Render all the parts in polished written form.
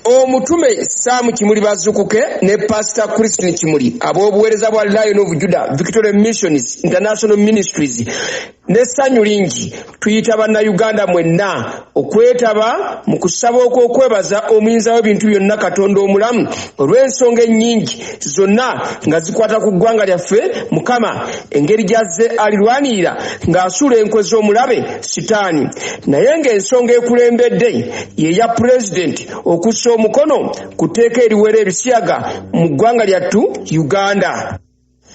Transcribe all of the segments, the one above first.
Omutume Sam Kimuli Bazukuke ne Pastor Christine Kimuli ab'obuweereza bwa Lion of Judah Victoria Missions International Ministries ne ssanyu lingi tuyita Banayuganda mwenna okwetaba mu kusaba okwebaza omuyinza w'ebintu byonna Katonda omulamu olw'ensonga ennyingi zonna nga zikwata ku ggwanga lyaffe Mukama engeri gy'azze alirwanirira ng'asuula enkwe z'omulabe Sitaani naye ng'ensonga ekulembedde ye ya President okussa omukono ku tteeka eriwera ebisiyaga mu ggwanga lyattu Uganda.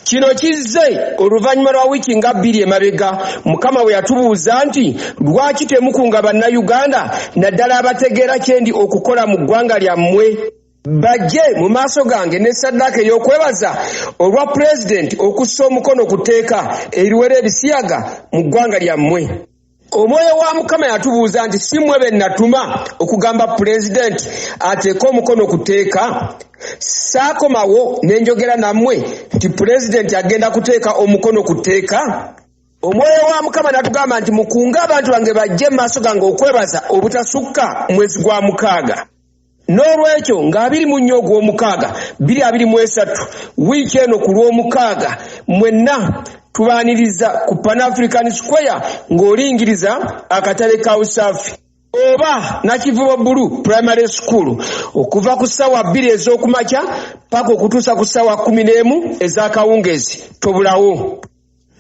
Kino kizze oluvannyuma lwa wiiki nga 2 emabega Mukama bwe yatubuuza nti lwaki temukunga Bannayuganda naddala abategeera kyendi okukola mu ggwanga lyammwe bajje mu maaso gange ne ssaddaaka ey'okwebaza olwa President okussa omukono ku tteeka eriwera ebisiyaga mu ggwanga lyammwe. Omwoyo wa Mukama yatubuuza nti si mmwe be natuma okugamba President ateeke omukono ku tteeka. Saakomawo ne njogera nammwe nti President agenda kuteeka omukono ku tteeka. Omwoyo wa Mukama natugamba nti mukunga abantu bange bajje mu maaso gange okwebaza obutasukka mwezi gwa 6. N'olwekyo nga 24 ogw'omukaaga 2023 wiiki eno ku lw'omukaaga mwenna tubaaniriza ku Pan-African Square ng'olingiriza akatale ka Usafi oba Nakivubo Blue Primary School okuva ku ssaawa 2 ez'okumakya paka okutuusa ku ssaawa 11 ez'akawungeezi tobulawo.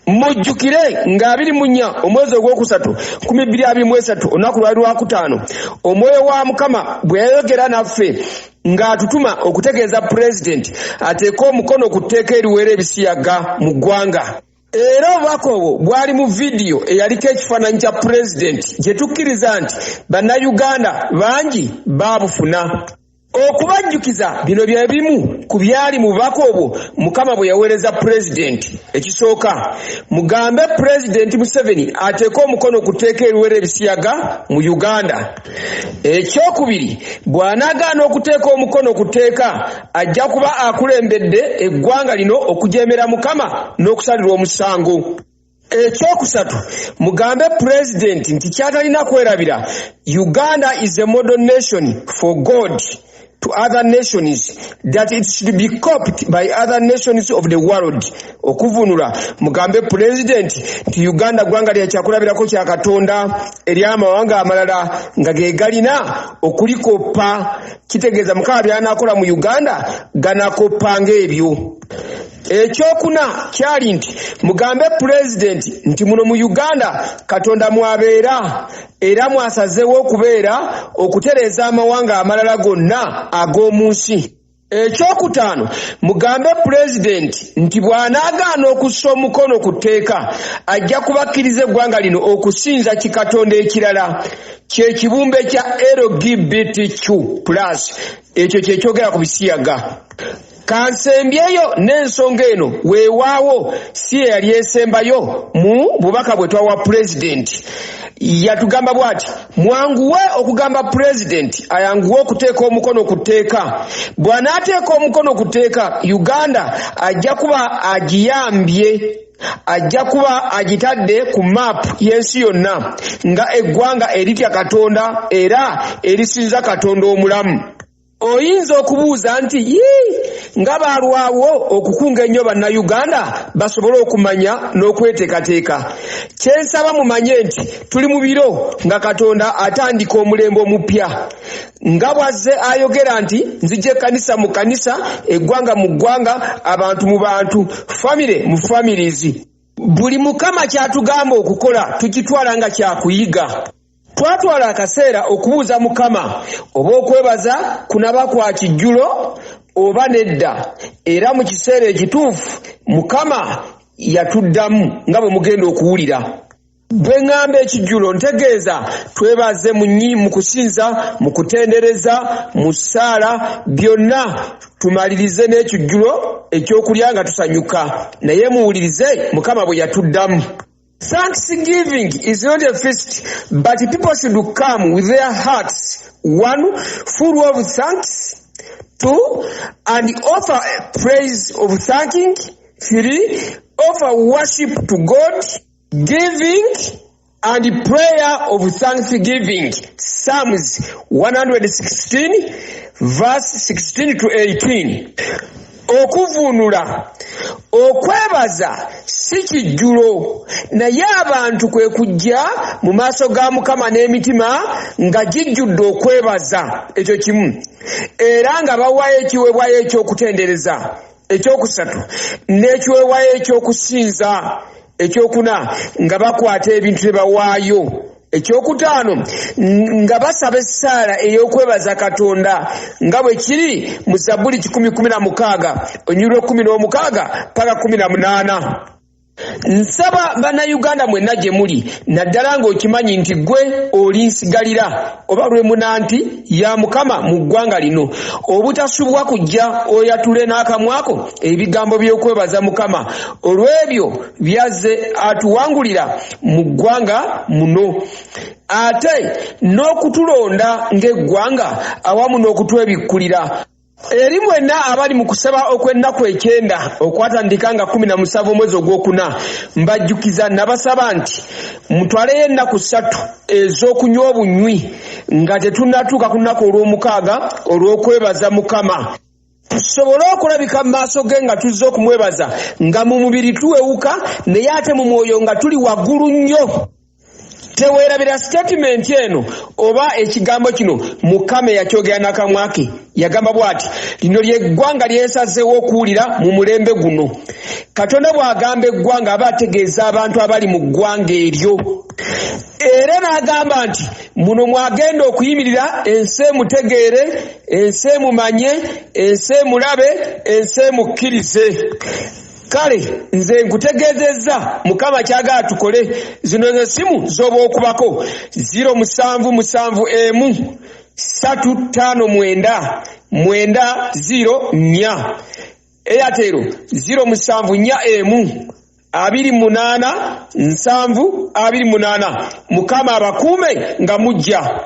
Mujjukire nga 24 omwezi ogwokusatu 2023 olunaku lwali lwakutaano omwoyo wa Mukama bwe yayogera naffe ng'atutuma okutegeeza President ateeke omukono ku tteeka eriwera ebisiyaga mu ggwanga. Era obubaka obwo bwali mu vidiyo eyaliko ekifaananyi kya President gye tukkiriza nti Bannayuganda bangi baabufuna. Okubajjukiza bino bye bimu ku byali mu bubaka obwo Mukama bwe yaweereza President. Ekisooka mugambe President Museveni ateeke omukono ku tteeka eriwera ebisiyaga mu Uganda. Ekyokubiri bw'anaagaana okuteeka omukono ku tteeka ajja kuba akulembedde eggwanga lino okujeemera Mukama n'okusalirwa omusango. Ekyokusatu mugambe President nti kyatalina kwerabira Uganda is a model nation for God to other nations, that it should be copied by other nations of the world. Okuvunula mugambe President nti Uganda gwanga lya kyakulabirako kya Katonda eri amawanga amalala nga ge galina okulikopa. Kitegeeza Mukama by'anaakola mu Uganda ganakopanga ebyo. Ekyokuna kyali nti mugambe President nti muno mu Uganda Katonda mwabeera era mwasazeewo okubeera okutereeza amawanga amalala gonna ag'omu nsi. Ekyokutaano mugambe President nti bw'anaagaana okussa omukono ku tteeka ajja kubakkiriza eggwanga lino okusinza kikatonda ekirala kye kibumbe kya LGBTQ+. Ekyo kye kyogera ku bisiyaga. Kansembyeyo n'ensonga eno weewaawo si yali esembayo mu bubaka bwe twawa President. Yatugamba bw'ati mwanguwe okugamba President ayanguwe okuteeka omukono ku tteeka. Bw'anaateeka omukono ku tteeka Uganda ajja kuba agiyambye, ajja kuba agitadde ku maapu y'ensi yonna nga eggwanga eritya Katonda era erisinza Katonda omulamu. Oyinza okubuuza nti nga baalwawo okukunga ennyo Bannayuganda basobole okumanya n'okweteekateeka. Kyensaba mumanye nti tuli mu biro nga Katonda atandika omulembe omupya. Nga bw'azze ayogera nti nzija ekkanisa mu kkanisa, eggwanga mu ggwanga, abantu mu bantu, famire mu families. Buli Mukama ky'atugamba okukola tukitwala nga kyakuyiga. Twatwala akaseera okubuuza Mukama oba okwebaza kunaba kwa kijjulo oba nedda, era mu kiseera ekituufu Mukama yatuddamu nga bwe mugenda okuwulira. Bwe ngamba ekijjulo ntegeeza twebaze mu kusinza, mu kutendereza, mu ssaala, byonna tumalirize n'ekijjulo ekyokulya nga tusanyuka, naye muwulirize Mukama bwe yatuddamu. Thanksgiving is not a feast, but people should come with their hearts, 1, full of thanks, 2, and offer praise of thanking, 3, offer worship to God, giving, and prayer of thanksgiving. Psalms 116 verse 16 to 18. Okuvunula okwebaza si kijjulo, naye abantu kwe kujja mu maaso ga Mukama n'emitima nga gijjudde okwebaza. Ekyo kimu. Era nga bawaayo ekiweebwayo ekyokutendereza, ekyokusatu n'ekiweebwayo ekyokusinza, ekyokuna nga bakwata ebintu bye bawaayo, ekyokutaano nga basaba essaala ey'okwebaza Katonda nga bwe kiri mu Zabbuli 116 onyulo 16 paka 18. Nsaba Banayuganda mwenna gye muli, naddala ng'okimanyi nti gwe oli nsigalira oba lwe munanti ya Mukama mu ggwanga lino, obutasubwa kujja oyatule n'akamwako ebigambo by'okwebaza Mukama olw'ebyo byazze atuwangulira mu ggwanga muno, ate n'okutulonda ng'eggwanga awamu n'okutwebikkulira. Eri mwenna abali mu kusaba okw'ennaku 9 okwatandika nga 17 omwezi ogwokuna, mbajjukiza nabasaba nti mutwaleyo ennaku 3 ez'okunywa obunywi nga tetunnatuuka ku nnaku olw'omukaaga olw'okwebaza Mukama, tusobole okulabika mu maaso ge nga tuzze okumwebaza nga mu mubiri tuwewuka naye ate mu mwoyo nga tuli waggulu nnyo. Teweerabira statement eno oba ekigambo kino Mukama yakyogera n'akamwa ke. Yagamba bw'ati, lino ly'eggwanga lyesazeewo okuwulira mu mulembe guno. Katonda bw'agamba eggwanga aba ategeeza abantu abali mu ggwanga eryo. Era n'agamba nti muno mwagenda okuyimirira ensi emutegeere, ensi emumanye, ensi emulabe, ensi emukkirize. Kale nze nkutegeezezza Mukama kyagala tukole. Zino esimu z'oba okubako 0771 359 904, Airtel 0741 28 728. Mukama abakuume nga mujja.